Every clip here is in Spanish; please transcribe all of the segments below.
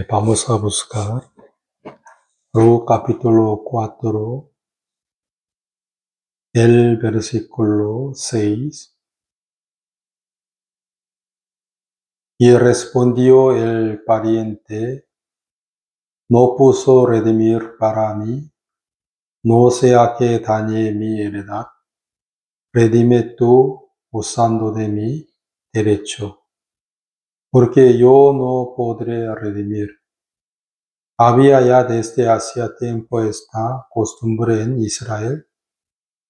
Vamos a buscar Ruth capítulo 4, el versículo 6. Y respondió el pariente: no puso redimir para mí, no sea que dañe mi heredad. Redime tú usando de mi derecho, porque yo no podré redimir. Había ya desde hacía tiempo esta costumbre en Israel,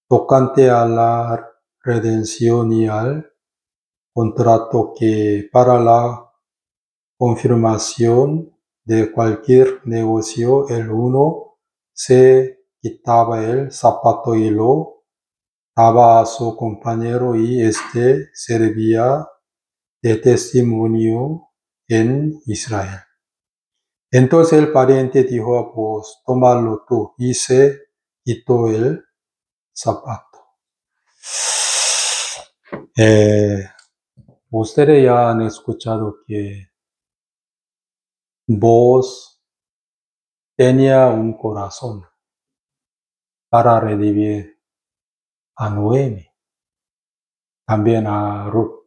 tocante a la redención y al contrato, que para la confirmación de cualquier negocio el uno se quitaba el zapato y lo daba a su compañero, y éste servía de testimonio en Israel. Entonces el pariente dijo a Booz: tómalo tú, y se quitó el zapato. Ustedes ya han escuchado que Booz tenía un corazón para redimir a Noemi, también a Ruth.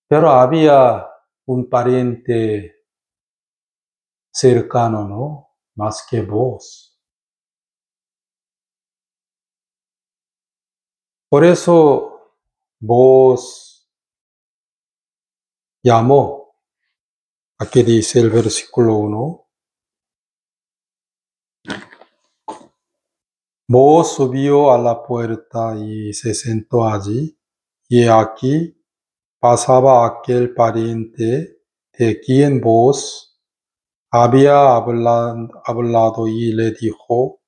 Pero había un pariente cercano, ¿no? Más que Booz. Por eso Booz llamó. Aquí dice el versículo 1. Booz subió a la puerta y se sentó allí, y aquí pasaba aquel pariente de quien Booz había hablado, y le dijo: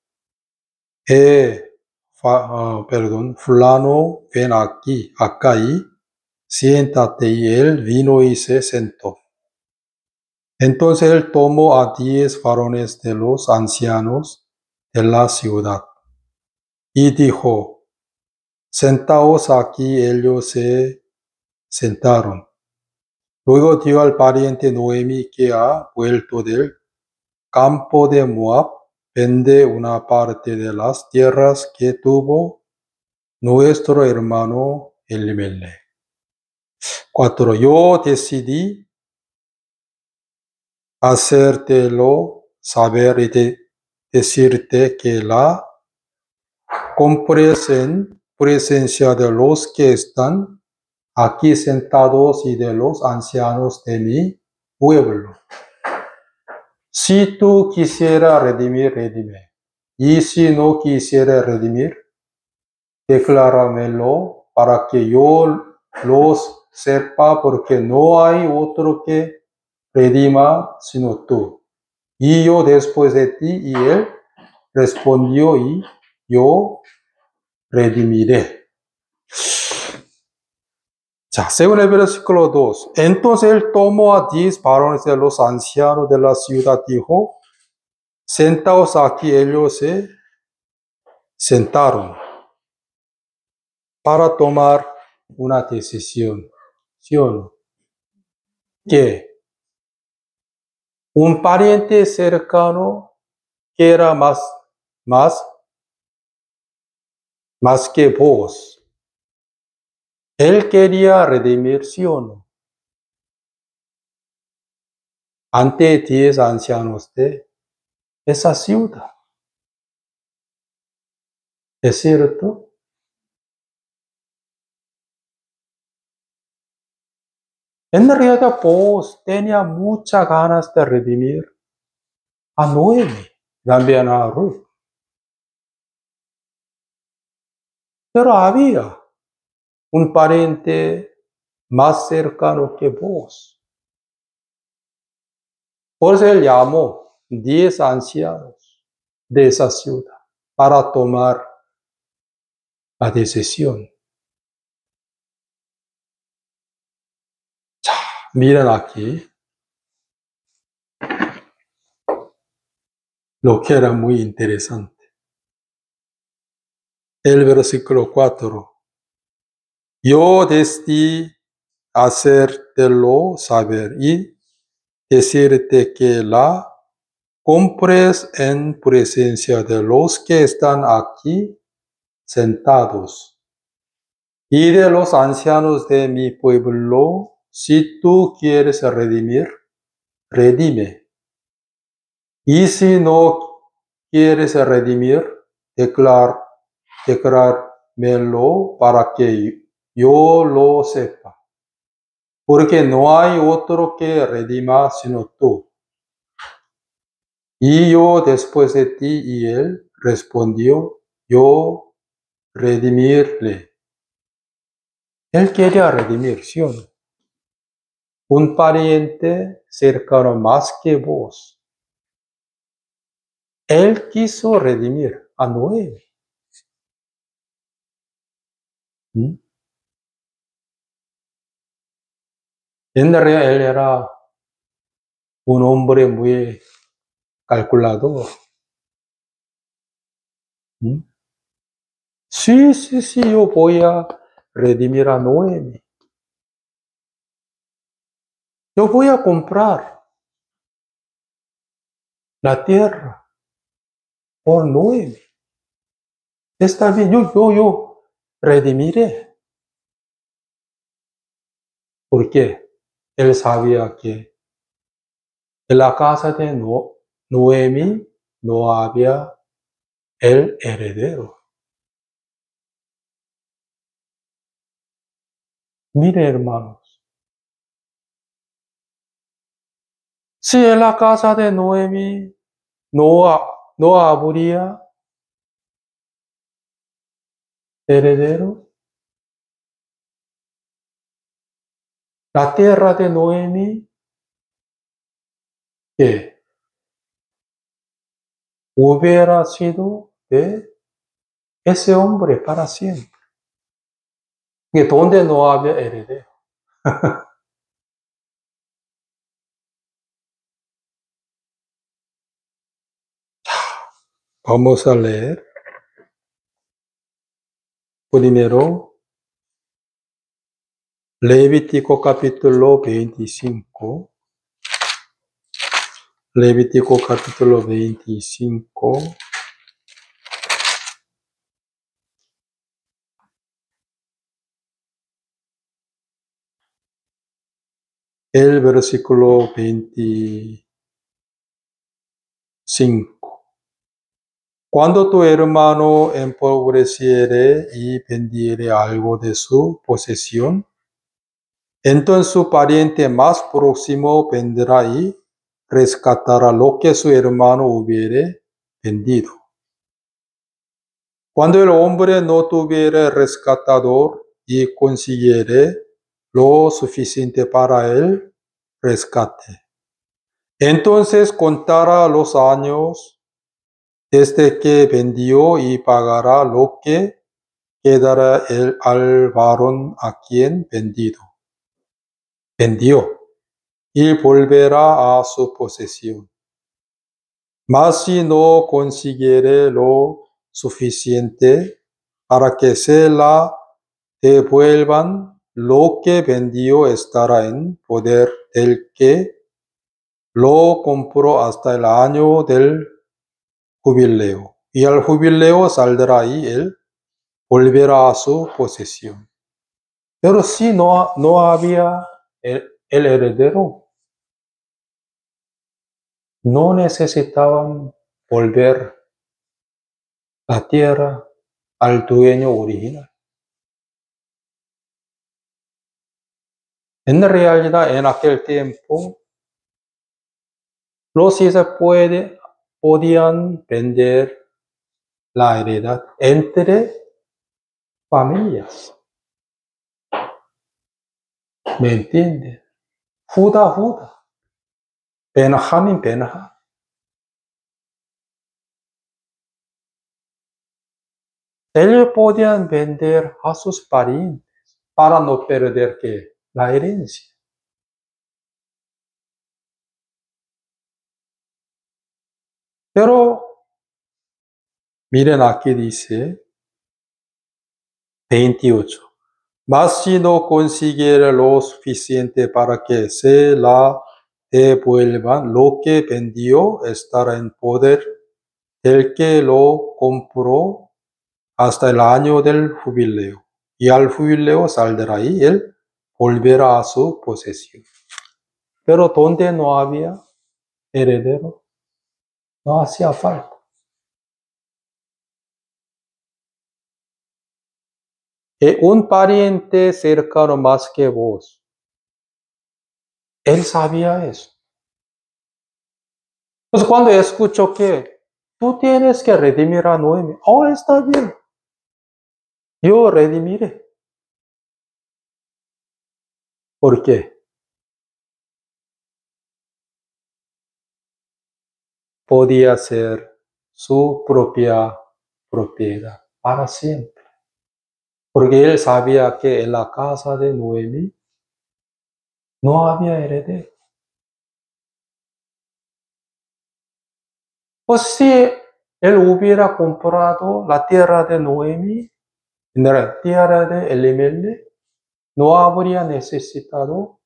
fulano, ven aquí, acá, y siéntate. Y él vino y se sentó. Entonces él tomó a 10 varones de los ancianos de la ciudad y dijo: sentaos aquí. Ellos se sentaron. Luego dio al pariente Noemi, que ha vuelto del campo de Moab, vende una parte de las tierras que tuvo nuestro hermano Elimelech. 4. Yo decidí hacértelo saber y decirte que la presencia de los que están aquí sentados y de los ancianos de mi pueblo. Si tú quisieras redimir, redime. Y si no quisieras redimir, decláramelo para que yo los sepa, porque no hay otro que redima sino tú, y yo después de ti. Y él respondió: y yo redimiré. Según el versículo 2. Entonces él tomó a 10 varones de los ancianos de la ciudad, dijo: sentaos aquí. Ellos se sentaron para tomar una decisión. ¿Sí o no? Que un pariente cercano, que era más que Booz, él quería redimir, ¿sí o no? Ante 10 ancianos de esa ciudad. ¿Es cierto? En realidad Booz tenía muchas ganas de redimir a Noemi, también a Ruth. Pero había un pariente más cercano que Booz. Por eso él llamó 10 ancianos de esa ciudad para tomar la decisión. Miren aquí lo que era muy interesante. El versículo 4. Yo decidí hacértelo saber y decirte que la compres en presencia de los que están aquí sentados y de los ancianos de mi pueblo. Si tú quieres redimir, redime. Y si no quieres redimir, declármelo para que yo lo sepa. Porque no hay otro que redima sino tú. Y yo después de ti. Y él respondió, yo redimirle. Él quería redimir, ¿sí o no? Un pariente cercano más que vos. Él quiso redimir a Noé. En realidad él era un hombre muy calculador. Sí, yo voy a redimir a Noemi. Yo voy a comprar la tierra por Noemi. Está bien, yo redimiré. ¿Por qué? Él sabía que en la casa de Noemi no había el heredero. Mire, hermanos, si en la casa de Noemi no habría heredero, la tierra de Noemi, ¿qué? Hubiera sido de ese hombre para siempre. Y donde no había heredero. Vamos a leer primero Levítico capítulo 25. Levítico capítulo 25. El versículo 25. Cuando tu hermano empobreciere y vendiere algo de su posesión, entonces su pariente más próximo vendrá y rescatará lo que su hermano hubiere vendido. Cuando el hombre no tuviere rescatador y consiguiere lo suficiente para el rescate, entonces contará los años desde que vendió y pagará lo que quedará al varón a quien vendió, y volverá a su posesión. Mas si no consiguiere lo suficiente para que se la devuelvan, lo que vendió estará en poder del que lo compró hasta el año del jubileo. Y al jubileo saldrá y él volverá a su posesión. Pero si no había el heredero, no necesitaban volver la tierra al dueño original. En realidad, en aquel tiempo, los hijos podían vender la heredad entre familias. ¿Me entienden? Judá, Benjamín. Ellos podían vender a sus parientes para no perder la herencia. Pero miren, aquí dice 28. Mas si no consiguiera lo suficiente para que se la devuelvan lo que vendió, estará en poder del que lo compró hasta el año del jubileo. Y al jubileo saldrá y él volverá a su posesión. Pero donde no había heredero, no hacía falta. Un pariente cercano más que vos. Él sabía eso. Pues cuando escuchó que tú tienes que redimir a Noemi, está bien, yo redimiré. ¿Por qué? Podía ser su propia propiedad para siempre. Porque él sabía que en la casa de Noemi no había heredero. Pues si él hubiera comprado la tierra de Noemi, la tierra de Elimelech, no habría necesitado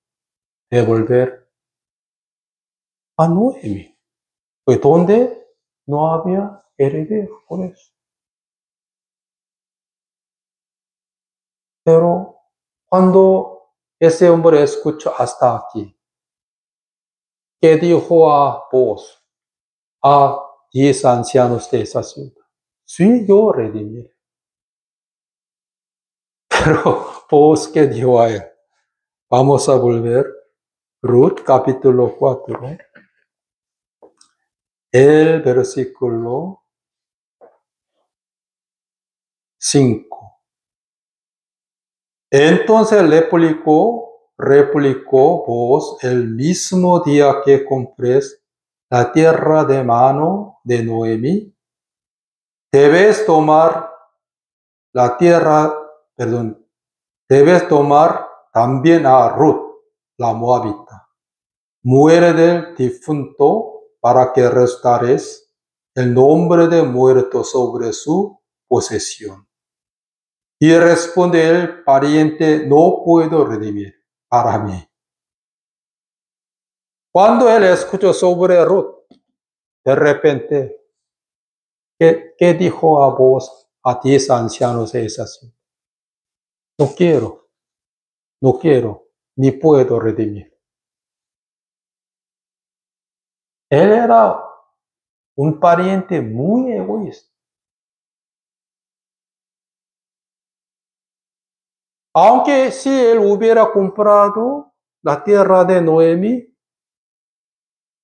devolver a Noemi. Pues donde no había heredero, por eso. Pero cuando ese hombre escuchó hasta aquí, ¿qué dijo a vos, a 10 ancianos de esa ciudad? Sí, yo redimiré. Pero vos, ¿qué dijo a él? Vamos a volver. Ruth, capítulo 4. El versículo 5. Entonces replicó vos el mismo día que compres la tierra de mano de Noemi, debes tomar debes tomar también a Ruth, la moabita, mujer del difunto, para que restares el nombre de muerto sobre su posesión. Y responde el pariente, no puedo redimir para mí. Cuando él escuchó sobre Ruth, de repente, ¿qué dijo a vos, a 10 ancianos de esa ciudad? No quiero, ni puedo redimir. Él era un pariente muy egoísta. Aunque si él hubiera comprado la tierra de Noemi,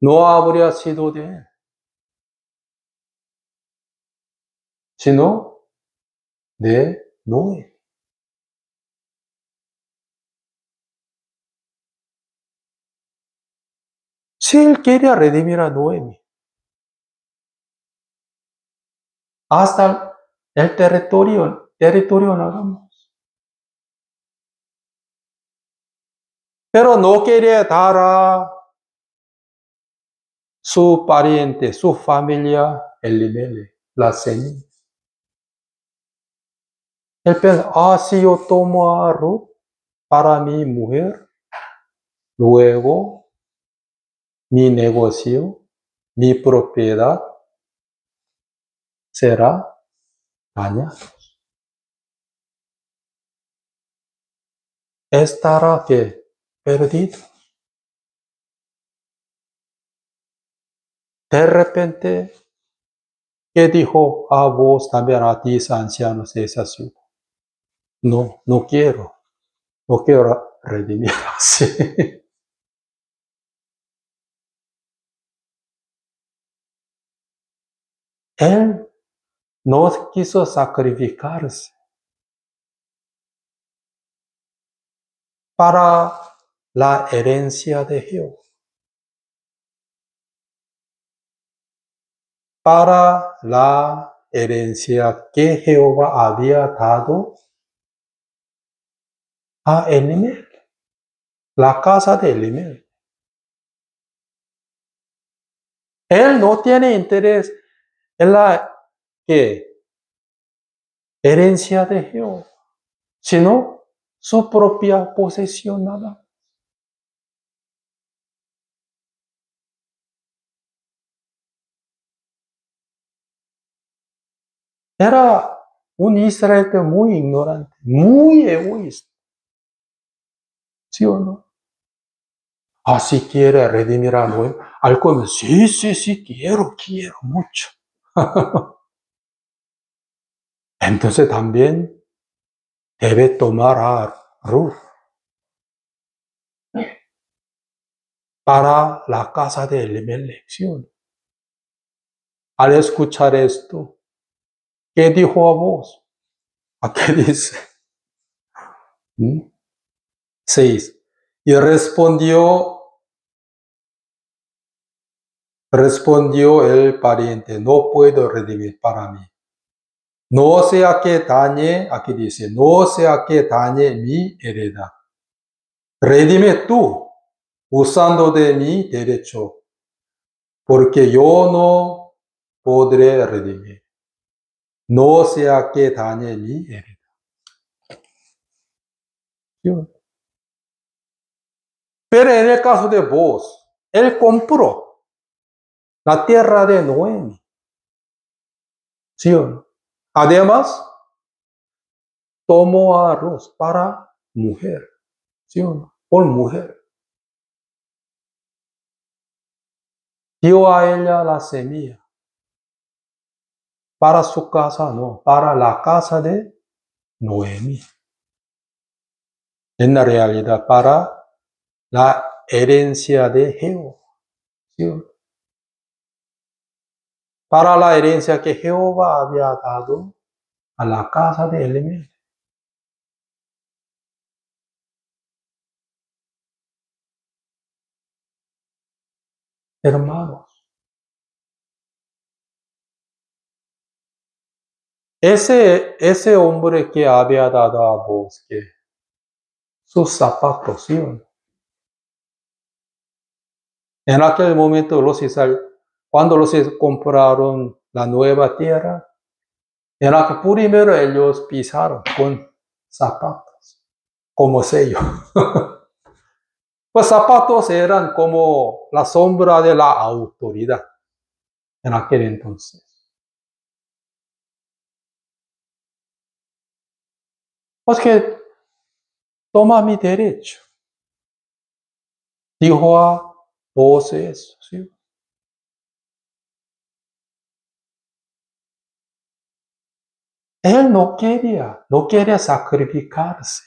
no habría sido de él, sino de Noemi. Si él quería redimir a Noemi, hasta el territorio hagamos. Pero no quería dar a su pariente, su familia, Elimelech, la semilla. Él piensa, si yo tomo a Ruth para mi mujer, luego mi negocio, mi propiedad será dañada. Estará que perdido. De repente, ¿qué dijo a vos también a 10 ancianos de esa ciudad? No quiero redimir así. Él no quiso sacrificarse para la herencia de Jehová. Para la herencia que Jehová había dado a Elimelech, la casa de Elimelech. Él no tiene interés en la herencia de Jehová, sino su propia posesión nada. Era un israelita muy ignorante, muy egoísta. ¿Sí o no? Ah, si quiere redimir a Noé. Al comienzo, sí, quiero mucho. Entonces también debe tomar a Ruth para la casa de Elimelech. ¿Sí o no? Al escuchar esto, ¿qué dijo a vos? ¿A qué dice? 6. Y respondió el pariente, no puedo redimir para mí. No sea que dañe, aquí dice, no sea que dañe mi heredad. Redime tú, usando de mi derecho, porque yo no podré redimir. No sea que dañe mi heredad. Pero en el caso de vos, él compró la tierra de Noemi. ¿Sí o no? Además, tomó a Ruth para mujer. ¿Sí o no? Por mujer. Dio a ella la semilla. Para su casa, no. Para la casa de Noemi. En la realidad, para la herencia de Jehová. ¿Sí o no? Para la herencia que Jehová había dado a la casa de Elimelech. Hermanos, ese hombre que había dado a vos que sus zapatos, ¿sí o no? En aquel momento cuando los Israelitas compraron la nueva tierra, en aquel primero ellos pisaron con zapatos, como sello. Pues zapatos eran como la sombra de la autoridad en aquel entonces. Pues que toma mi derecho, dijo a vos eso, ¿sí? Él no quería sacrificarse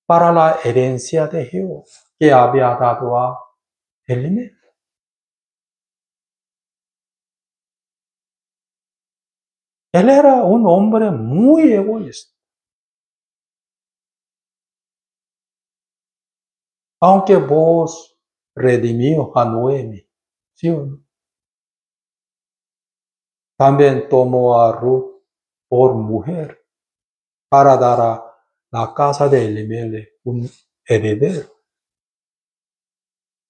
para la herencia de Jehová que había dado a Elimelech. Él era un hombre muy egoísta. Aunque vos redimió a Noemi, ¿sí o no? También tomó a Ruth por mujer para dar a la casa de Elimelech un heredero.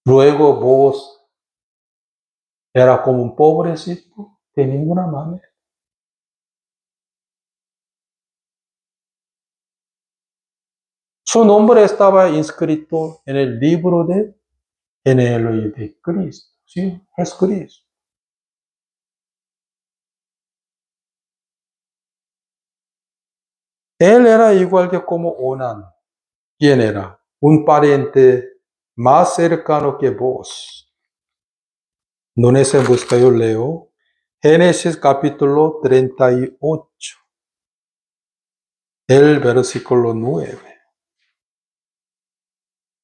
Luego vos era como un pobrecito de ninguna manera. Su nombre estaba inscrito en el libro de genealogía de Cristo, ¿sí? Es Cristo. Él era igual que como Onán. ¿Quién era? Un pariente más cercano que vos. No se busca, yo leo. Génesis capítulo 38, el versículo 9.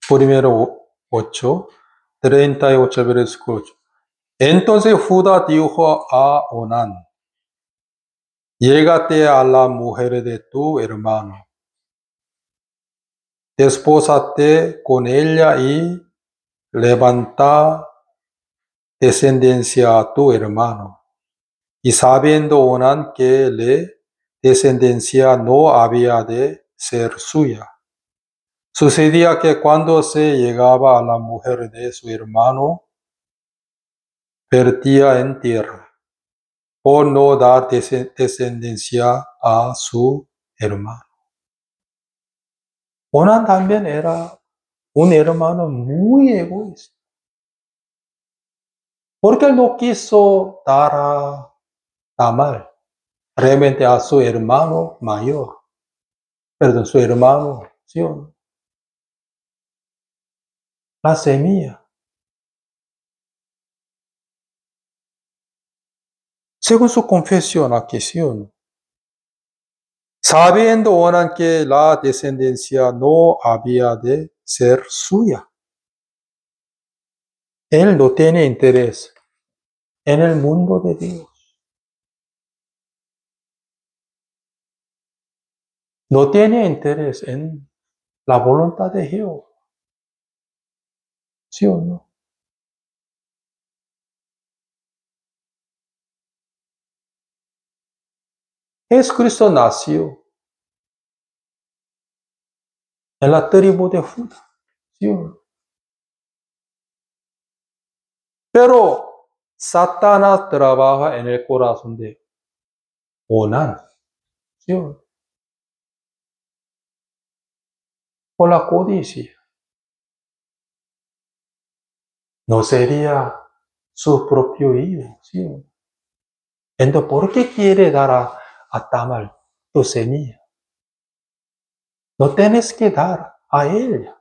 Primero 8, 38 versículo 8. Entonces Judá dijo a Onán, llégate a la mujer de tu hermano, despósate con ella y levanta descendencia a tu hermano. Y sabiendo Onán que la descendencia no había de ser suya, sucedía que cuando se llegaba a la mujer de su hermano, vertía en tierra, por no dar descendencia a su hermano. Onán también era un hermano muy egoísta, porque no quiso dar a Tamar, realmente a su hermano mayor, perdón, su hermano, ¿sí o no? La semilla. Según su confesión aquí, ¿sí o no? Sabiendo Onán que la descendencia no había de ser suya. Él no tiene interés en el mundo de Dios. No tiene interés en la voluntad de Jehová. ¿Sí o no? Jesucristo nació en la tribu de Judá. ¿Sí o no? Pero Satanás trabaja en el corazón de Onán. ¿Sí o no? Por la codicia. No sería su propio hijo. ¿Sí o no? Entonces, ¿por qué quiere dar a Tamar tu semilla? No tienes que dar a ella.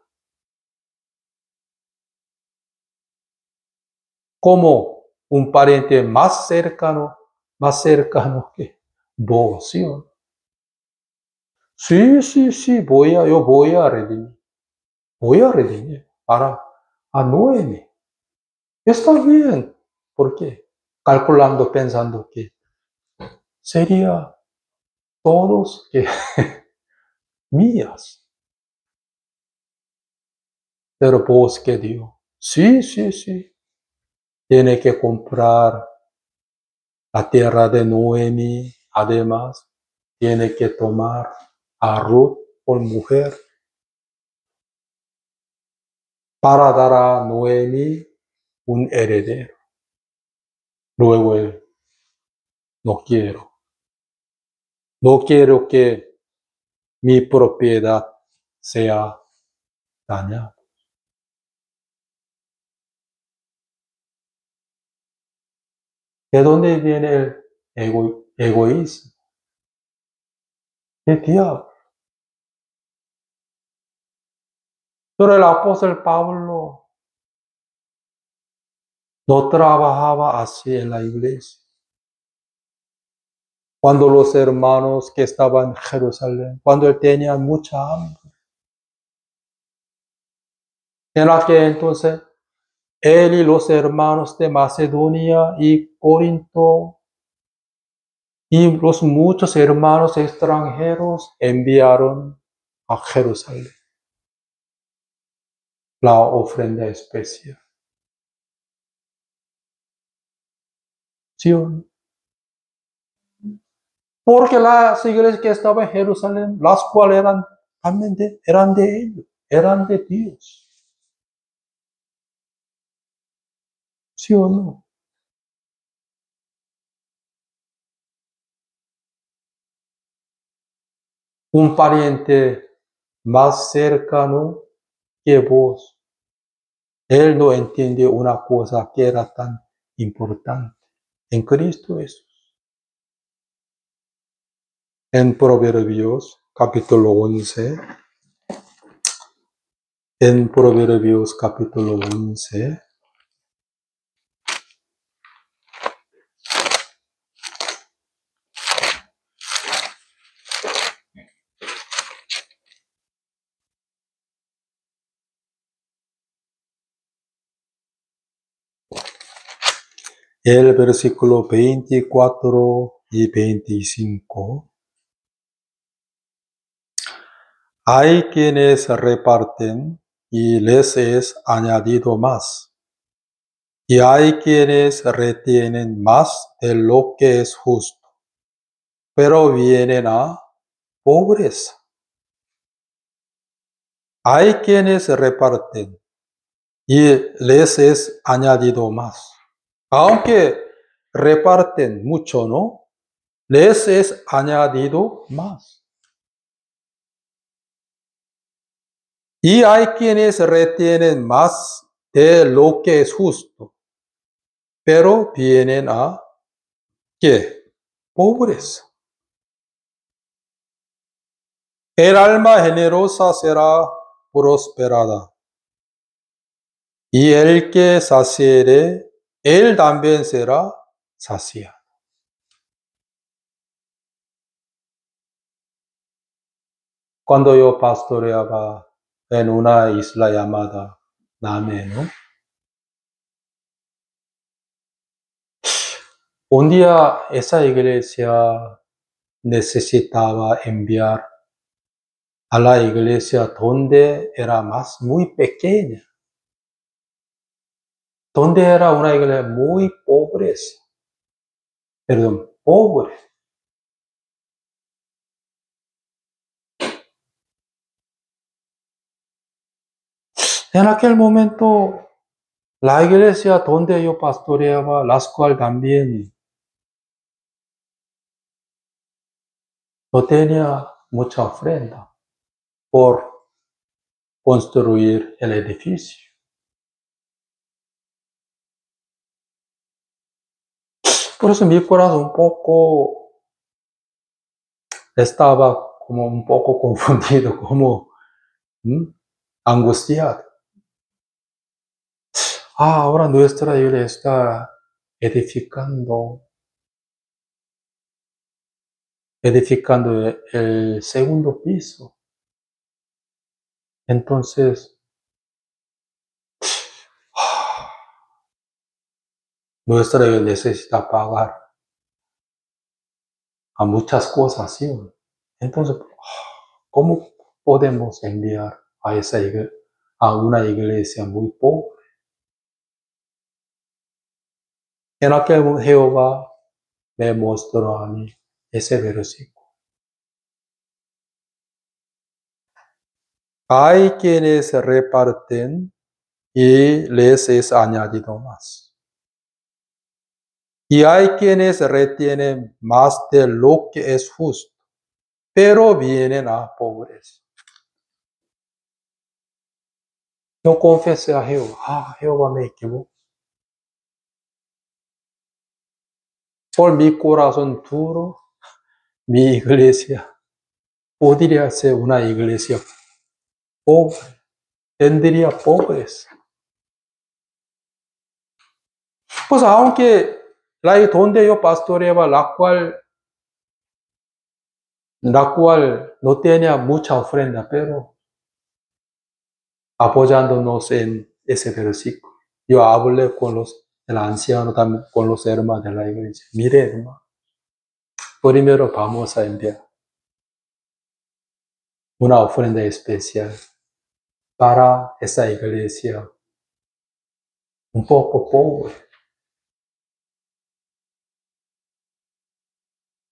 Como un pariente más cercano que vos, ¿sí o no? Sí, yo voy a redimir. Voy a redimir a Noemi. Está bien. ¿Por qué? Calculando, pensando que sería todos que mías. Pero vos que dijo, sí. Tiene que comprar la tierra de Noemi. Además, tiene que tomar a Ruth por mujer para dar a Noemi un heredero. Luego él, no quiero que mi propiedad sea dañada. ¿De dónde viene el egoísmo? ¿Qué diablo? Pero el apóstol Pablo no trabajaba así en la iglesia. Cuando los hermanos que estaban en Jerusalén, cuando él tenía mucha hambre, en aquel entonces él y los hermanos de Macedonia y Corinto y los muchos hermanos extranjeros enviaron a Jerusalén la ofrenda especial. ¿Sí o no? Porque las iglesias que estaban en Jerusalén, las cuales eran de ellos, eran de Dios. ¿Sí o no? Un pariente más cercano que vos, él no entiende una cosa que era tan importante en Cristo Jesús. En Proverbios capítulo 11, en Proverbios capítulo 11, el versículo 24 y 25. Hay quienes reparten y les es añadido más. Y hay quienes retienen más de lo que es justo, pero vienen a pobreza. Hay quienes reparten y les es añadido más. Aunque reparten mucho, ¿no? Les es añadido más. Y hay quienes retienen más de lo que es justo, pero vienen a ¿qué? Pobreza. El alma generosa será prosperada, y el que saciere, él también será saciado. Cuando yo pastoreaba en una isla llamada Name, ¿no? Un día esa iglesia necesitaba enviar a la iglesia donde era muy pequeña, donde era una iglesia muy pobre. En aquel momento, la iglesia donde yo pastoreaba, la cual también no tenía mucha ofrenda por construir el edificio. Por eso mi corazón un poco estaba como un poco confundido, como angustiado. Ahora nuestra iglesia está edificando el segundo piso. Entonces, nuestra iglesia necesita pagar a muchas cosas, ¿sí? Entonces, ¿cómo podemos enviar a a una iglesia muy pobre? En aquel momento Jehová me mostró a mí ese versículo. Hay quienes reparten y les es añadido más. Y hay quienes retienen más de lo que es justo, pero vienen a pobreza. Yo confesé a Jehová, Jehová me equivoco. Por mi corazón duro, mi iglesia podría ser una iglesia pobre, tendría pobreza. Pues aunque donde yo pastoreaba, la cual no tenía mucha ofrenda, pero apoyándonos en ese versículo, yo hablé con el anciano, también con los hermanos de la iglesia. Mire, hermano, primero vamos a enviar una ofrenda especial para esa iglesia un poco pobre.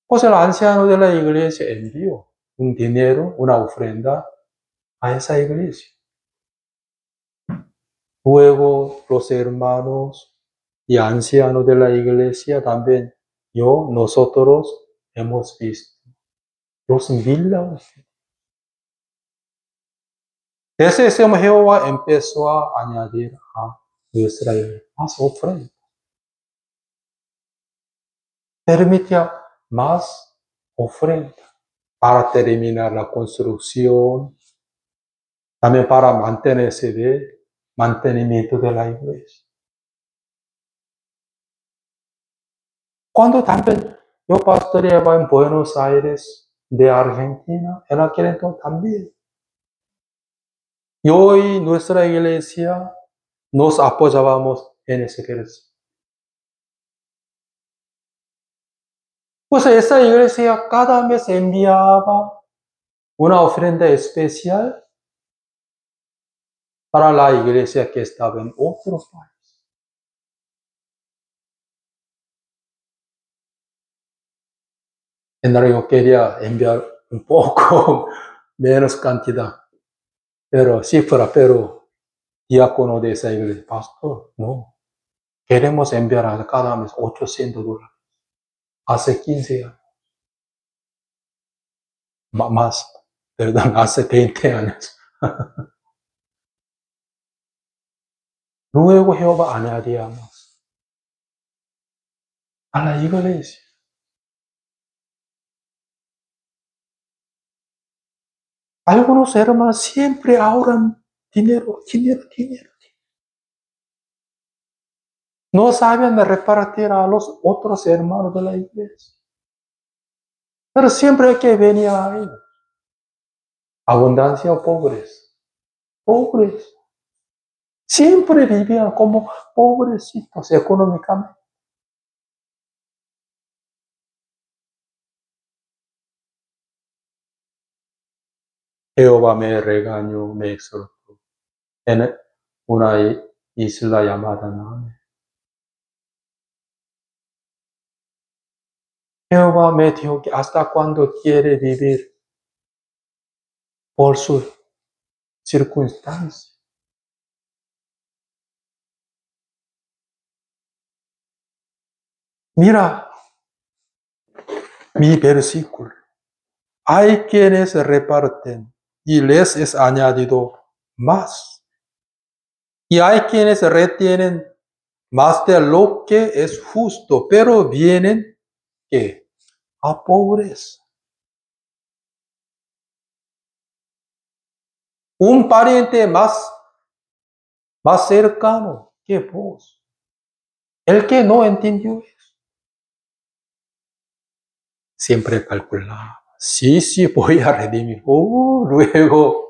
Pues el anciano de la iglesia envió un dinero, una ofrenda a esa iglesia. Luego los hermanos y ancianos de la iglesia también, nosotros hemos visto los milagros. Desde ese momento Jehová empezó a añadir a nuestra iglesia más ofrenda. Permitía más ofrenda para terminar la construcción, también para mantenerse de mantenimiento de la iglesia. Cuando también yo pastoreaba en Buenos Aires de Argentina, en aquel entonces también. Y hoy nuestra iglesia nos apoyábamos en ese ejercicio. Pues esa iglesia cada mes enviaba una ofrenda especial para la iglesia que estaba en otro país. En realidad yo quería enviar un poco menos cantidad, pero diácono de esa iglesia, pastor, no, queremos enviar a cada mes $800. Hace 15 años, hace 20 años. Luego Jehová añadía más a la iglesia. Algunos hermanos siempre ahorran dinero, dinero, dinero. No saben repartir a los otros hermanos de la iglesia. Pero siempre hay que venir a ellos. Abundancia o pobres. Pobres. Siempre vivían como pobrecitos económicamente. Jehová me regañó, me exhortó en una isla llamada Name. Jehová me dijo que hasta cuando quiere vivir por su circunstancia. Mira mi versículo. Hay quienes reparten y les es añadido más. Y hay quienes retienen más de lo que es justo, pero vienen ¿qué? A pobres. Un pariente más cercano que vos. El que no entendió eso. Siempre calculaba. Sí, voy a redimir. Luego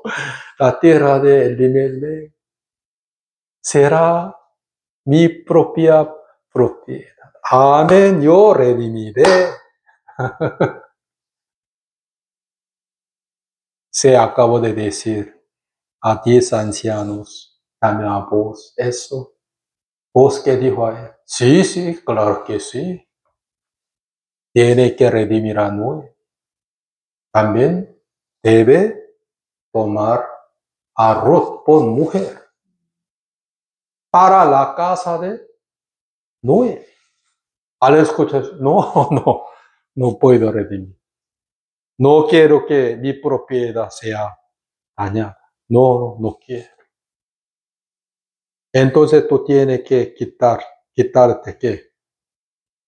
la tierra de Elimelech será mi propia propiedad. Amén, yo redimiré. Se acabó de decir a 10 ancianos, dame a vos eso. ¿Vos qué dijo a él? Sí, claro que sí. Tiene que redimir a Noé. También debe tomar a Ruth por mujer para la casa de Noé. Al escuchar, no puedo redimir. No quiero que mi propiedad sea dañada. No quiero. Entonces tú tienes que quitarte ¿qué?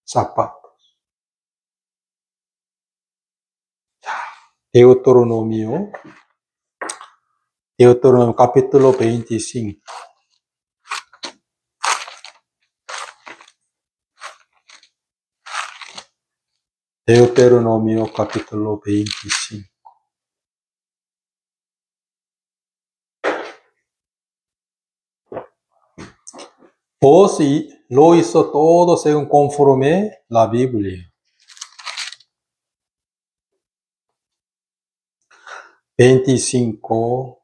Zapatos. Deuteronomio capítulo 25. Deuteronomio capítulo 25. Vos lo hizo todo según conforme la Biblia. 25,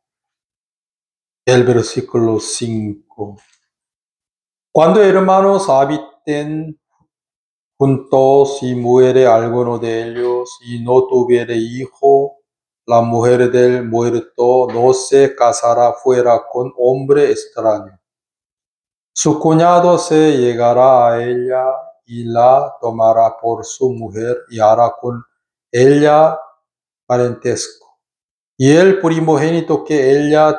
el versículo 5. Cuando hermanos habiten juntos y muere alguno de ellos y no tuviere hijo, la mujer del muerto no se casará fuera con hombre extraño. Su cuñado se llegará a ella y la tomará por su mujer y hará con ella parentesco. Y el primogénito que ella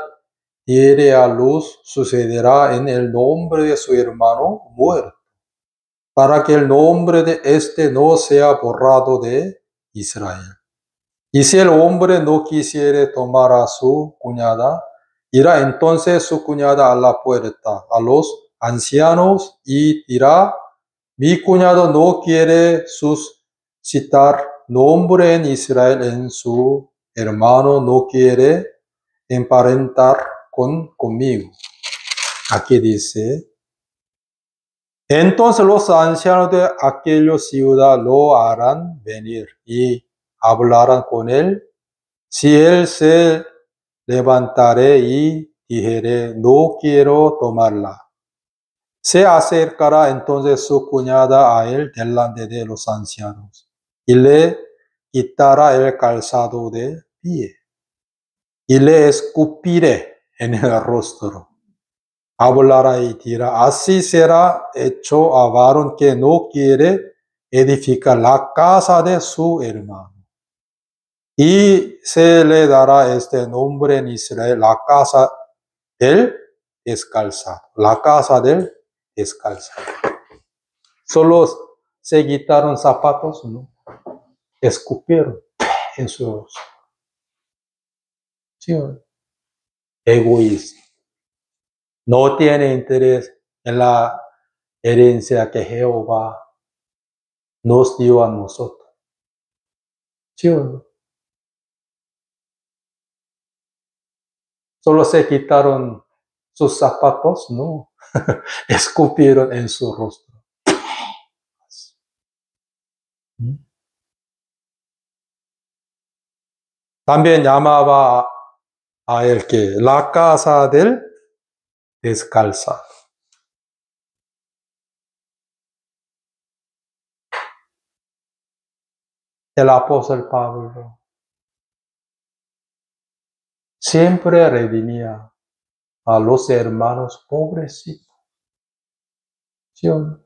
diere a luz sucederá en el nombre de su hermano muerto, para que el nombre de éste no sea borrado de Israel. Y si el hombre no quisiere tomar a su cuñada, irá entonces su cuñada a la puerta, a los ancianos, y dirá, mi cuñado no quiere suscitar nombre en Israel en su hermano, no quiere emparentar conmigo. Aquí dice, entonces los ancianos de aquella ciudad lo harán venir y hablarán con él. Si él se levantare y dijere, no quiero tomarla, se acercará entonces su cuñada a él delante de los ancianos y le quitará el calzado de pie y le escupiré en el rostro. Hablará y dirá, así será hecho a varón que no quiere edificar la casa de su hermano. Y se le dará este nombre en Israel, la casa del descalzado. La casa del descalzado. Solo se quitaron zapatos, no. Escupieron en su rostro. ¿Sí o no? Egoísmo. No tiene interés en la herencia que Jehová nos dio a nosotros. ¿Sí o no? Solo se quitaron sus zapatos, no. Escupieron en su rostro. También llamaba a él que la casa del descalzado. El apóstol Pablo siempre redimía a los hermanos pobrecitos. ¿Sí o no?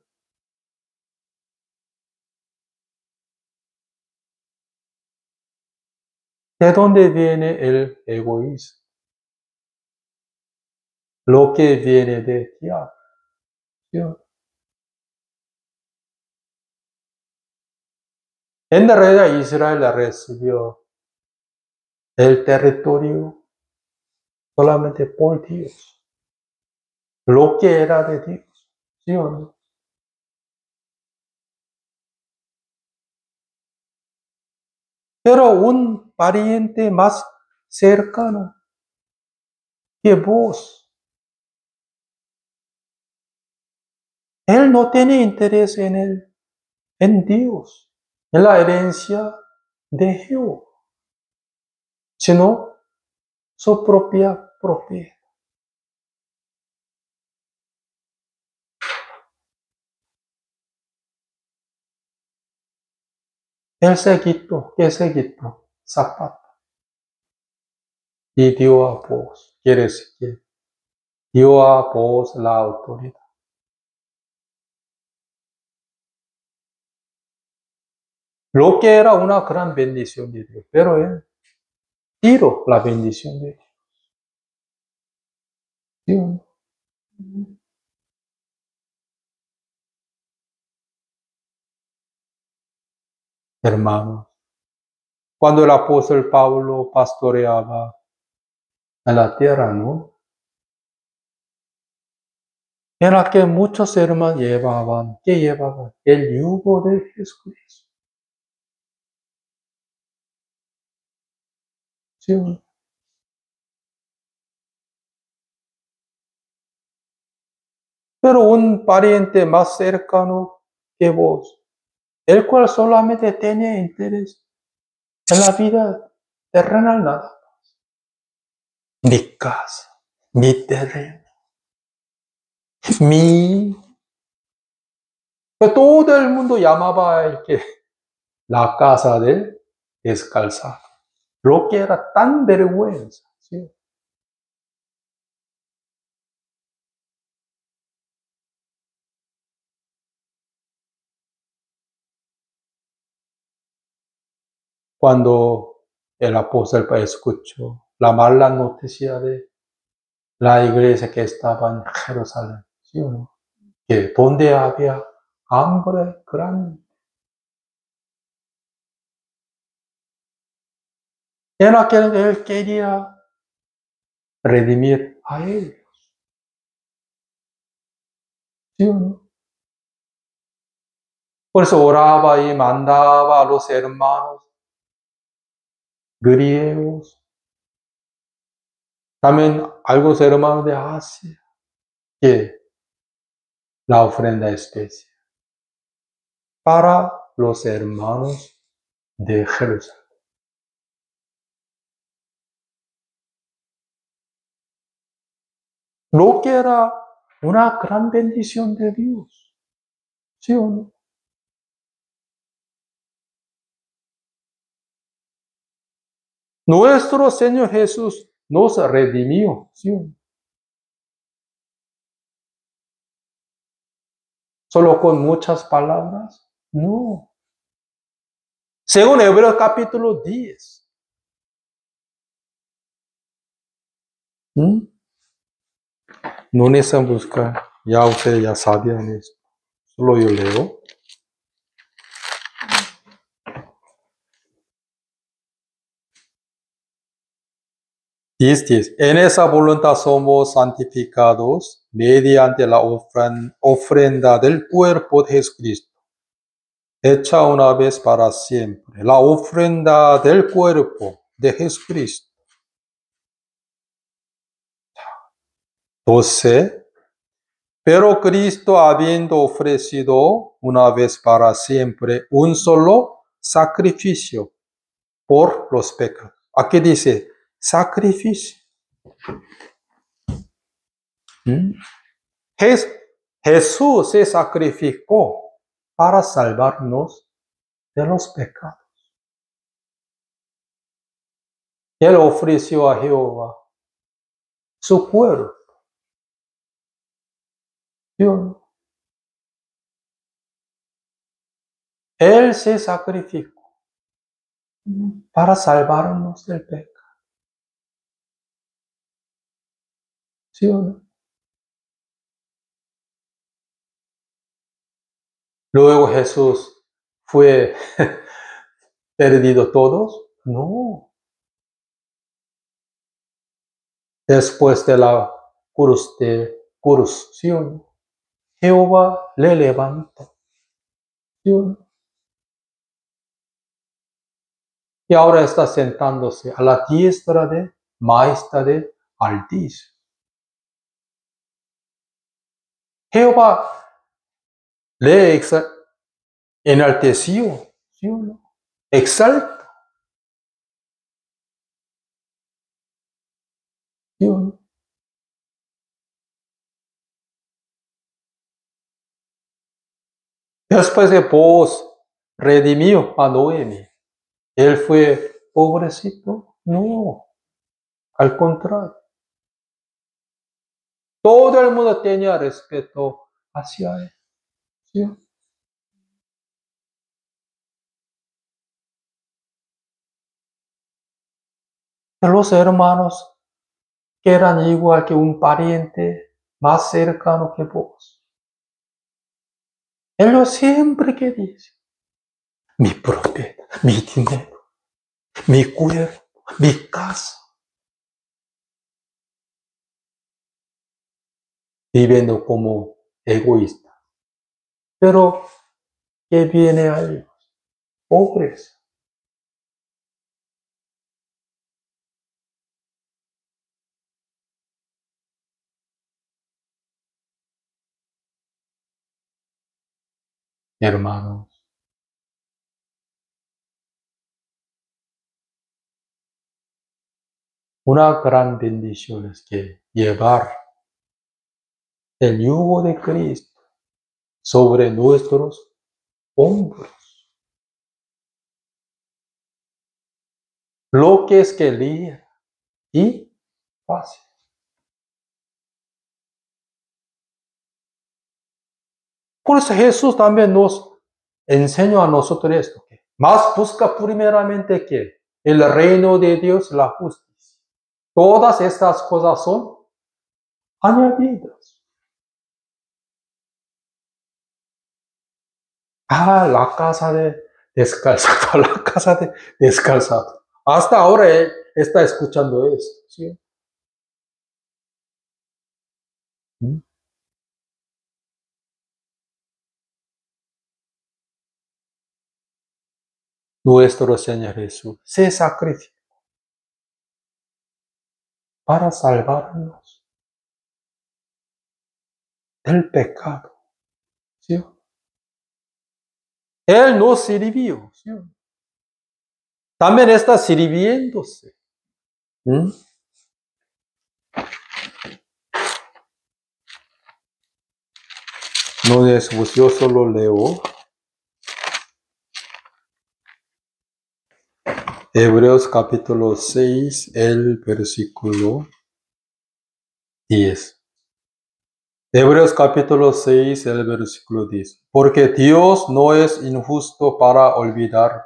¿De dónde viene el egoísmo? Lo que viene de diablo. ¿Sí o no? En realidad Israel recibió el territorio solamente por Dios. Lo que era de Dios. ¿Sí o no? Pero un pariente más cercano que vos, él no tiene interés en Dios, en la herencia de Jehová, sino su propia propiedad. Él se quitó, ¿qué se quitó? Zapato. Y dio a vos, quiere decir que dio a vos la autoridad. Lo que era una gran bendición de Dios, pero él tiró la bendición de Dios. ¿Sí o no? Hermanos, cuando el apóstol Pablo pastoreaba en la tierra, ¿no? Era que muchos hermanos llevaban, ¿qué llevaban? El yugo de Jesucristo. ¿Sí o no? Pero un pariente más cercano que vos, el cual solamente tiene interés en la vida terrenal, nada. Mi casa, mi terreno, mi... Pues todo el mundo llamaba a él que la casa del descalzado. Lo que era tan vergüenza. ¿Sí? Cuando el apóstol escuchó la mala noticia de la iglesia que estaba en Jerusalén, ¿sí o no? Que donde había hambre grande, era que él quería redimir a ellos, ¿sí o no? Por eso oraba y mandaba a los hermanos griegos, también algunos hermanos de Asia, que la ofrenda especial para los hermanos de Jerusalén. Lo que era una gran bendición de Dios, ¿sí o no? Nuestro Señor Jesús nos redimió, ¿sí o no? ¿Solo con muchas palabras? No. Según Hebreos capítulo 10. No necesitan buscar. Ya ustedes ya sabían esto. Solo yo leo. 10. En esa voluntad somos santificados mediante la ofrenda del cuerpo de Jesucristo, hecha una vez para siempre. La ofrenda del cuerpo de Jesucristo. 12. Pero Cristo, habiendo ofrecido una vez para siempre un solo sacrificio por los pecados. Aquí dice sacrificio. Jesús se sacrificó para salvarnos de los pecados. Él ofreció a Jehová su cuerpo. Él se sacrificó para salvarnos del pecado. ¿Sí o no? Luego Jesús fue perdido todos. No. Después de la cruz, ¿sí o no? Jehová le levantó. ¿Sí o no? Y ahora está sentándose a la diestra de Majestad del Altísimo. Jehová le enalteció, ¿sí o no? Exalta, ¿sí o no? Después de Boaz redimió a Noemi, él fue pobrecito. No, al contrario. Todo el mundo tenía respeto hacia él. ¿Sí? Los hermanos que eran igual que un pariente más cercano que vos. Ellos siempre que dicen, mi propiedad, mi dinero, mi cuerpo, mi casa. Viviendo como egoísta. Pero, ¿qué viene a ellos? Pobres. Hermanos, una gran bendición es que llevar el yugo de Cristo sobre nuestros hombros. Lo que es que libre y fácil. Por eso Jesús también nos enseñó a nosotros esto. Más busca primeramente que el reino de Dios, la justicia. Todas estas cosas son añadidas. La casa de descalzado, la casa de descalzado. Hasta ahora él está escuchando esto, ¿sí? Nuestro Señor Jesús se sacrificó para salvarnos del pecado, ¿sí? Él nos sirvió, ¿sí? También está sirviéndose. No es, pues yo solo leo Hebreos capítulo 6, el versículo 10. Hebreos capítulo 6, el versículo 10. Porque Dios no es injusto para olvidar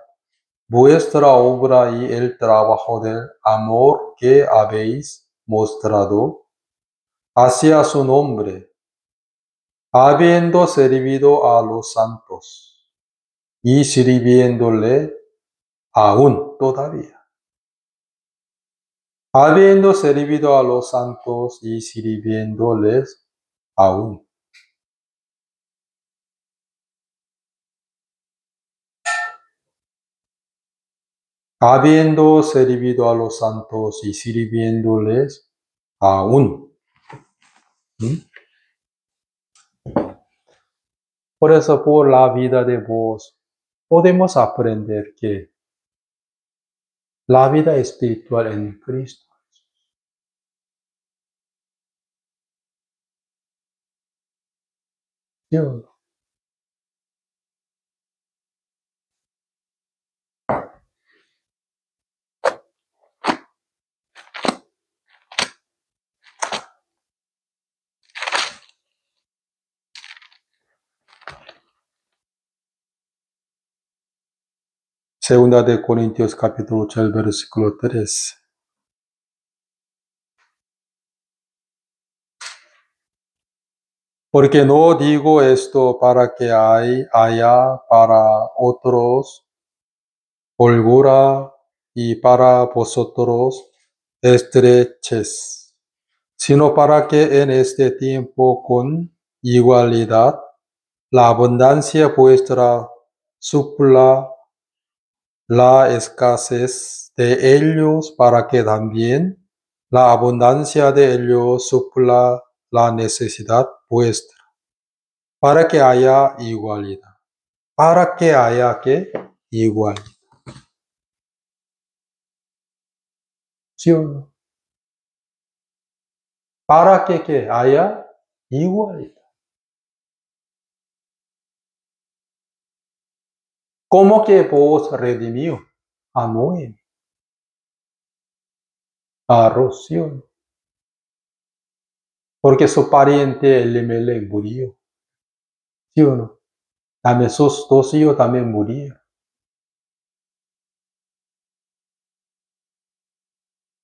vuestra obra y el trabajo del amor que habéis mostrado hacia su nombre, habiendo servido a los santos y sirviéndole aún todavía. Habiendo servido a los santos y sirviéndoles aún. Habiendo servido a los santos y sirviéndoles aún. Por eso, por la vida de vos, podemos aprender que la vida espiritual en Cristo. Dios. Segunda de Corintios capítulo 8, el versículo 3. Porque no digo esto para que haya para otros holgura y para vosotros estrechez, sino para que en este tiempo con igualdad la abundancia vuestra supla la escasez de ellos, para que también la abundancia de ellos supla la necesidad vuestra, para que haya igualdad. Para que haya ¿qué? Igualdad. ¿Sí o no? Para que haya igualdad. ¿Cómo que vos redimió a Noé, a Rocío? Porque su pariente Elimelech murió. ¿Sí o no? También sus dos hijos también murieron.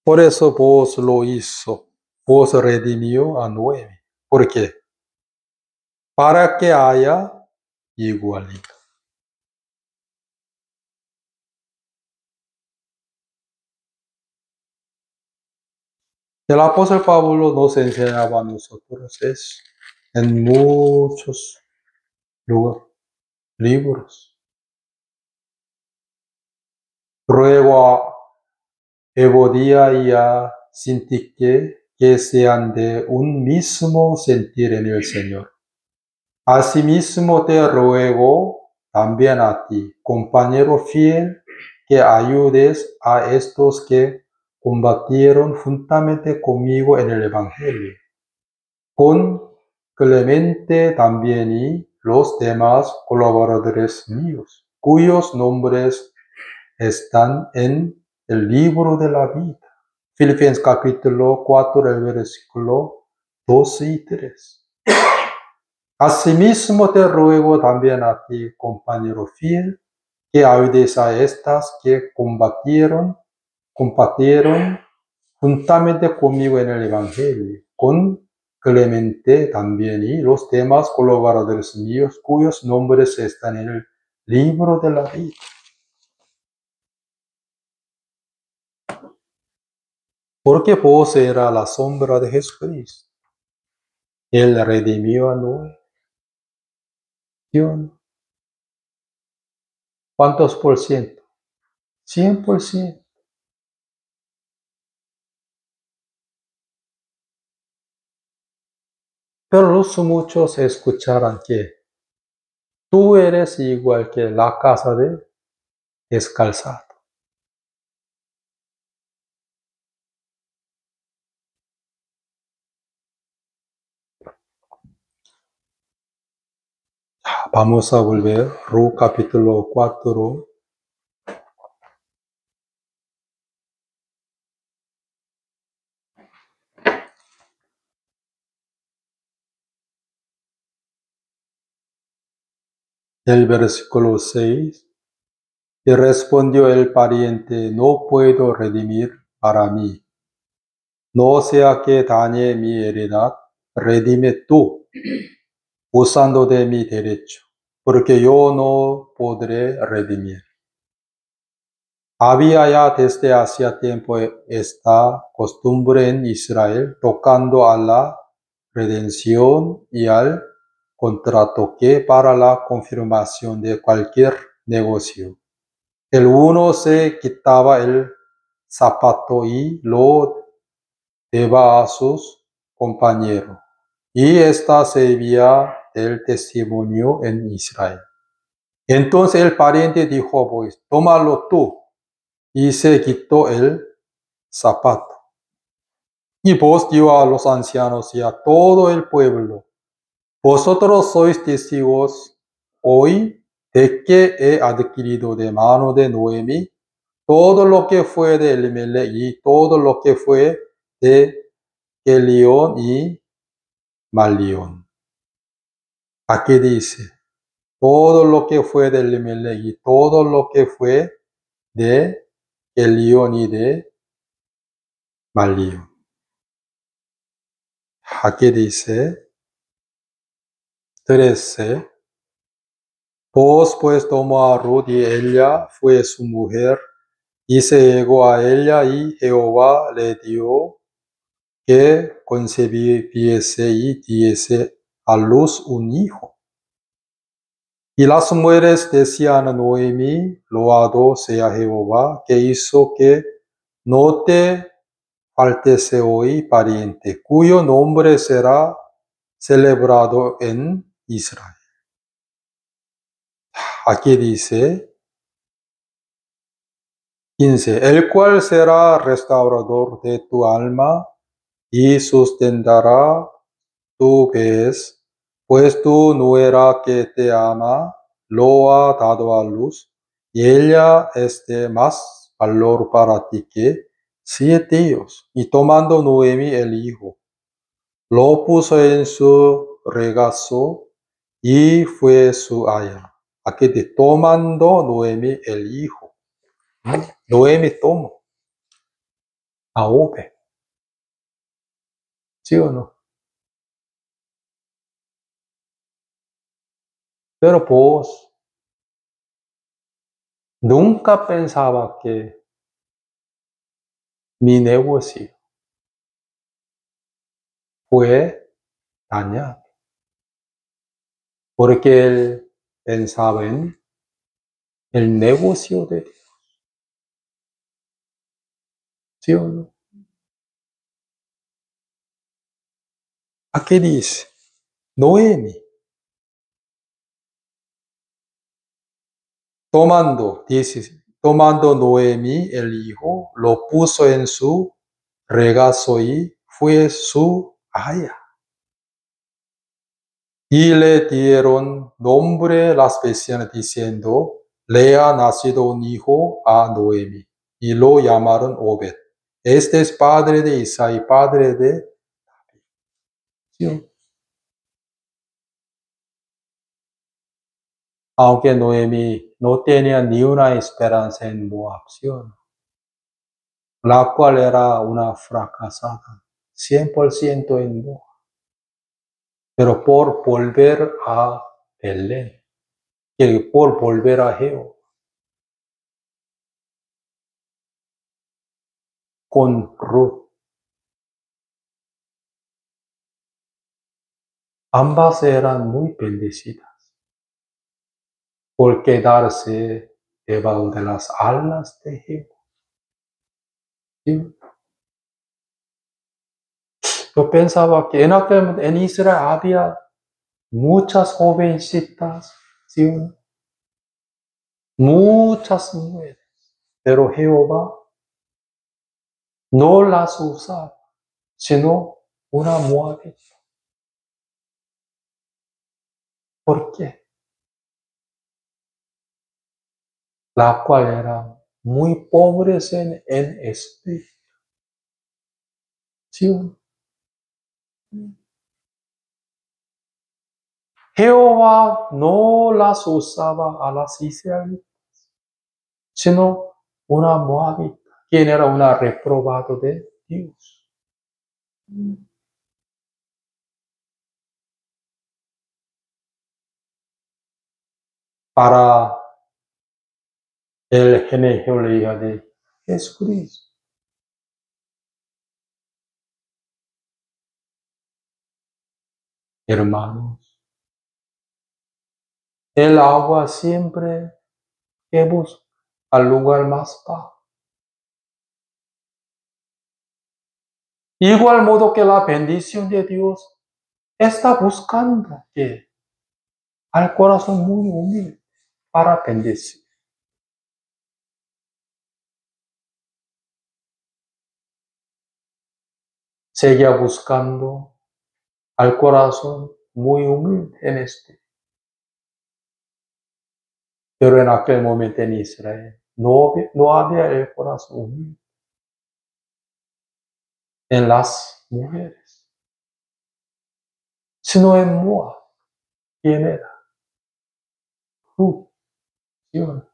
Por eso vos lo hizo. Vos redimió a Noé. ¿Por qué? Para que haya igualdad. El apóstol Pablo nos enseñaba a nosotros eso en muchos libros. Ruego a Evodia y a Sintique que sean de un mismo sentir en el Señor. Asimismo te ruego también a ti, compañero fiel, que ayudes a estos que combatieron juntamente conmigo en el Evangelio, con Clemente también y los demás colaboradores míos, cuyos nombres están en el libro de la vida. Filipenses capítulo 4, el versículo 12 y 3. Asimismo te ruego también a ti, compañero fiel, que ayudes a estas que combatieron juntamente conmigo en el Evangelio, con Clemente también y los demás colaboradores míos, cuyos nombres están en el libro de la vida. Porque vos era la sombra de Jesucristo. Él redimió a Noé. ¿Cuántos por ciento? 100%. Pero los muchos escucharán que tú eres igual que la casa de descalzado. Vamos a volver, capítulo 4. El versículo 6. Y respondió el pariente: no puedo redimir para mí, no sea que dañe mi heredad. Redime tú, usando de mi derecho, porque yo no podré redimir. Había ya desde hacía tiempo esta costumbre en Israel, tocando a la redención y al contrato que para la confirmación de cualquier negocio. El uno se quitaba el zapato y lo daba a sus compañeros, y ésta servía del testimonio en Israel. Entonces el pariente dijo a Boaz, tómalo tú, y se quitó el zapato. Y Boaz dijo a los ancianos y a todo el pueblo, vosotros sois testigos hoy de que he adquirido de mano de Noemi todo lo que fue de Elimelech y todo lo que fue de Kelión y Malión. Aquí dice, todo lo que fue de Elimelech y todo lo que fue de Kelión y de Malión. Aquí dice, 13. Boaz pues tomó a Ruth y ella fue su mujer y se llegó a ella y Jehová le dio que concebiese y diese a luz un hijo. Y las mujeres decían a Noemi, loado sea Jehová, que hizo que no te faltese hoy pariente, cuyo nombre será celebrado en Israel. Aquí dice 15, el cual será restaurador de tu alma y sustentará tu vez, pues tu nuera que te ama lo ha dado a luz, y ella es de más valor para ti que 7 hijos. Y tomando Noemi el hijo, lo puso en su regazo y fue su aya. Aquí de tomando Noemi el hijo. Noemi tomó a Obed, ¿sí o no? Pero vos nunca pensaba que mi negocio fue dañado, porque él pensaba en el negocio de Dios, ¿sí o no? Aquí dice, Noemi, tomando Noemi el hijo, lo puso en su regazo y fue su aya. Y le dieron nombre las vecinas diciendo, le ha nacido un hijo a Noemi, y lo llamaron Obed. Este es padre de Isaí, padre de David. Aunque Noemi no tenía ni una esperanza en Moab, ¿sí o no? La cual era una fracasada, 100% en Moab. Pero por volver a Belén, que por volver a Jehová, con Ruth, ambas eran muy bendecidas por quedarse debajo de las alas de Jehová. ¿Sí? Yo pensaba que en Israel había muchas jovencitas, ¿sí? Muchas mujeres, pero Jehová no las usaba, sino una moabita. ¿Por qué? La cual era muy pobre en espíritu. ¿Sí? Jehová no las usaba a las israelitas, sino una moabita, quien era una reprobada de Dios. Para Él genera la hija de Jesucristo. Hermanos, el agua siempre que busca al lugar más bajo. Igual modo que la bendición de Dios está buscando que al corazón muy humilde para bendecir. Seguía buscando al corazón muy humilde en este. Pero en aquel momento en Israel no había el corazón humilde en las mujeres, sino en Moab. ¿Quién era? Ruth, ¿sí o no?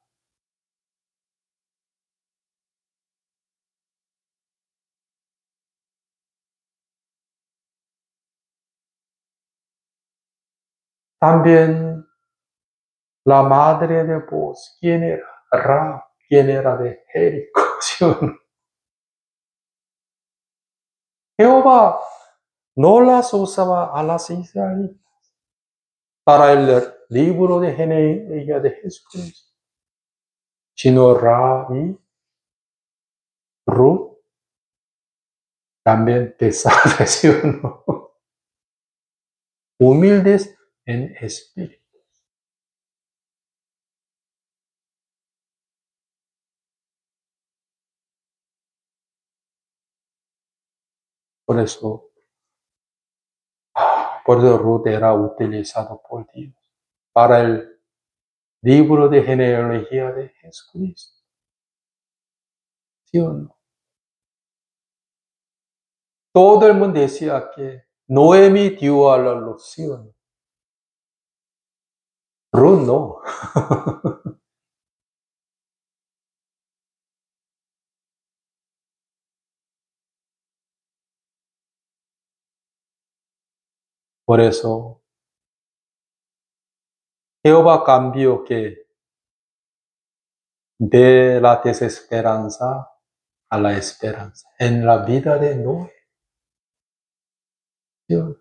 También la madre de Boaz, ¿quién era? Rahab, ¿quién era de Jericó? ¿Sí o no? Jehová no las usaba a las israelitas para el libro de genealogía de Jesucristo, sino Rahab y Ruth también pesadas, ¿sí o no? Humildes en espíritu. Por eso Ruth era utilizado por Dios para el libro de genealogía de Jesucristo, ¿sí o no? Todo el mundo decía que Noemi dio a la luz, ¿sí o no? Ruth no. Por eso Jehová cambió que de la desesperanza a la esperanza en la vida de Noé. ¿Sí o no?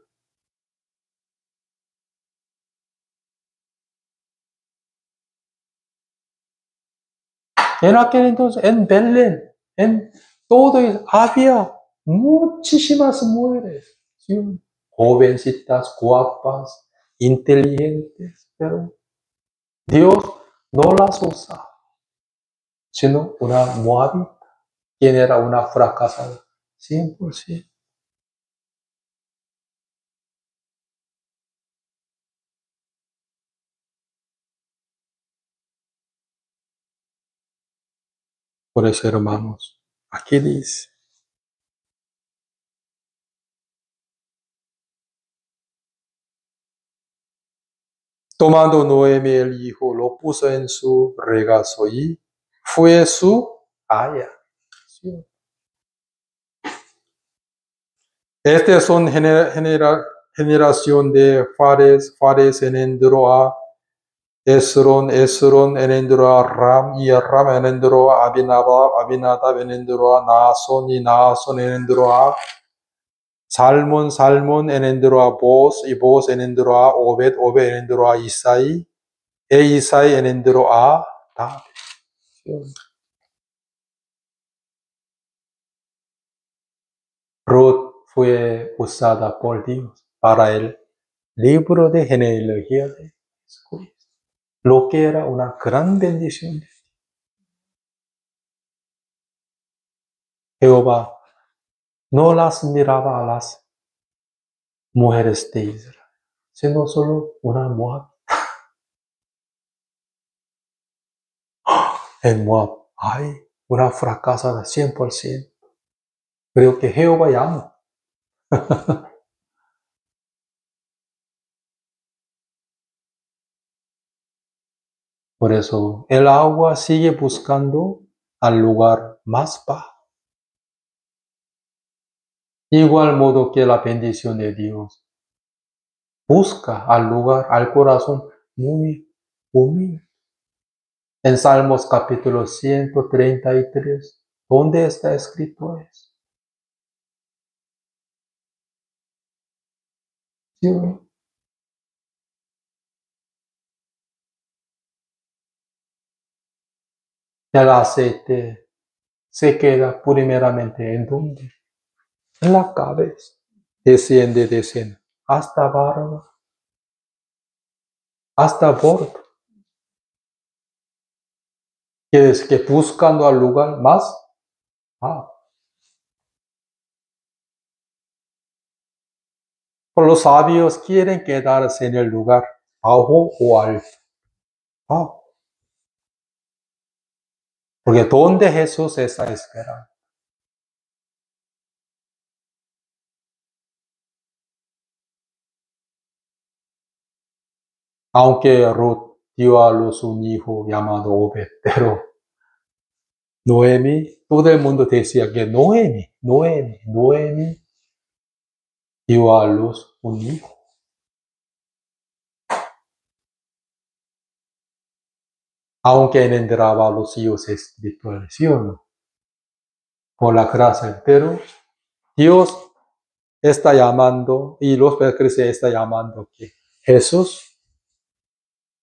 En aquel entonces, en Belén, en todo había muchísimas mujeres, ¿sí? Jovencitas, guapas, inteligentes, pero Dios no las usaba, sino una moabita, quien era una fracasada, 100%. Por eso, hermanos, aquí dice, tomando Noemi el hijo, lo puso en su regazo y fue su aya. ¿Sí? Este son generación de Fares, Fares engendró a Esron, Esron engendró a Ram, y Ram engendró a Abinadab, Abinadab engendró a Naasón, y Naasón engendró a Salmón, Salmón engendró a Boz, y Boz engendró a Obed, Obed engendró a Isaí, e Isaí engendró a David. Ruth fue usada por Dios para el libro de genealogía de Jesucristo, lo que era una gran bendición. Jehová no las miraba a las mujeres de Israel, sino solo una Moab. En Moab hay una fracasada 100%. Creo que Jehová llama. Por eso el agua sigue buscando al lugar más bajo. Igual modo que la bendición de Dios busca al lugar, al corazón muy humilde. En Salmos capítulo 133, ¿dónde está escrito eso? ¿Sí? El aceite se queda primeramente en dónde? En la cabeza. Desciende, desciende, hasta barba, hasta borde. Quiere decir que buscando al lugar más bajo. Pero los sabios quieren quedarse en el lugar bajo o alto. Bajo. Porque donde Jesús está esperando. Aunque Ruth dio a luz un hijo llamado Obed, pero Noemi, todo el mundo decía que Noemi dio a luz un hijo. Aunque engendraba a los hijos espirituales, ¿sí o no? Por la gracia, pero Dios está llamando, y los cristianos están llamando que Jesús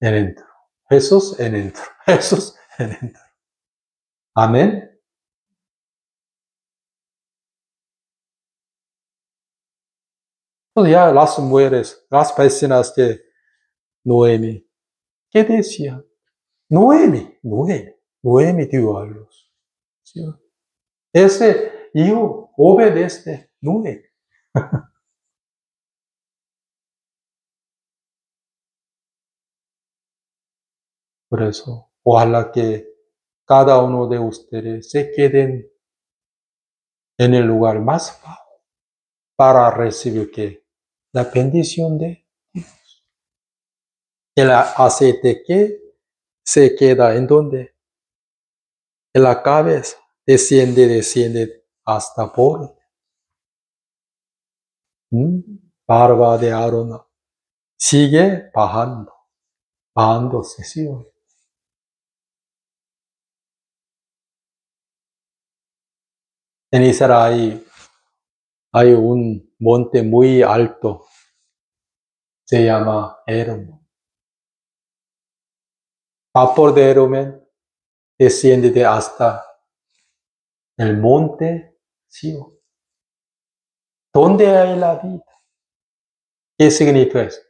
entró, Jesús entró, Jesús entró. Amén. Entonces ya las mujeres, las vecinas de Noemi, ¿qué decían? Noemi dio a luz. ¿Sí? Ese hijo obedece Noemi. Por eso, ojalá que cada uno de ustedes se queden en el lugar más bajo para recibir que la bendición de Dios. El aceite que se queda en donde? En la cabeza, desciende hasta por barba de Aarón. Sigue bajándose, ¿sí? En Israel hay un monte muy alto, se llama Hermón. Vapor de Hermón desciende hasta el monte Sion. ¿Dónde hay la vida? ¿Qué significa eso?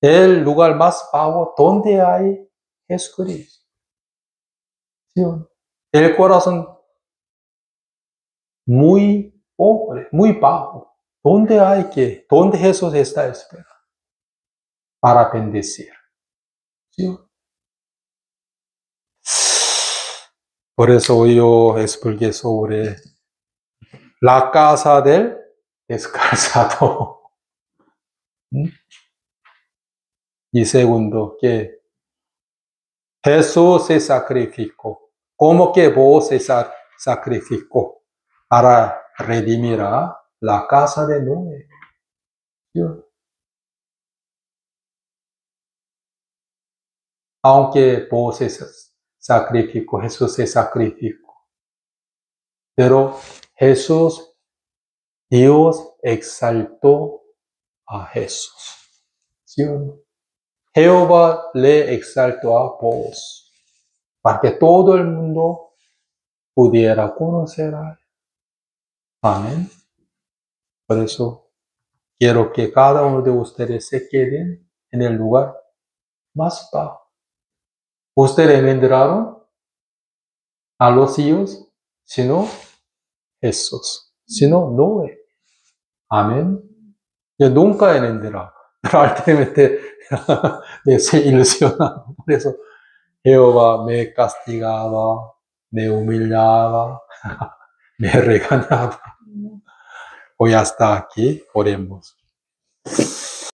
El lugar más bajo donde hay Jesucristo. Sion. El corazón muy pobre, muy bajo. ¿Dónde Jesús está esperando? Para bendecir. ¿Sí? Por eso yo expliqué sobre la casa del descalzado. Y segundo, que Jesús se sacrificó. ¿Cómo que vos se sacrificó? Para redimir a la casa de Noé. Aunque vos se sacrificó, Jesús se sacrificó. Pero Jesús, Dios exaltó a Jesús. ¿Sí o no? Jehová le exaltó a vos, para que todo el mundo pudiera conocer a él. Amén. Por eso quiero que cada uno de ustedes se queden en el lugar más bajo. Ustedes engendraron a los hijos, sino Jesús, sino Noé. Amén. Yo nunca he engendrado, pero altamente me ilusionado. Por eso Jehová me castigaba, me humillaba, me regañaba. Hoy hasta aquí, oremos.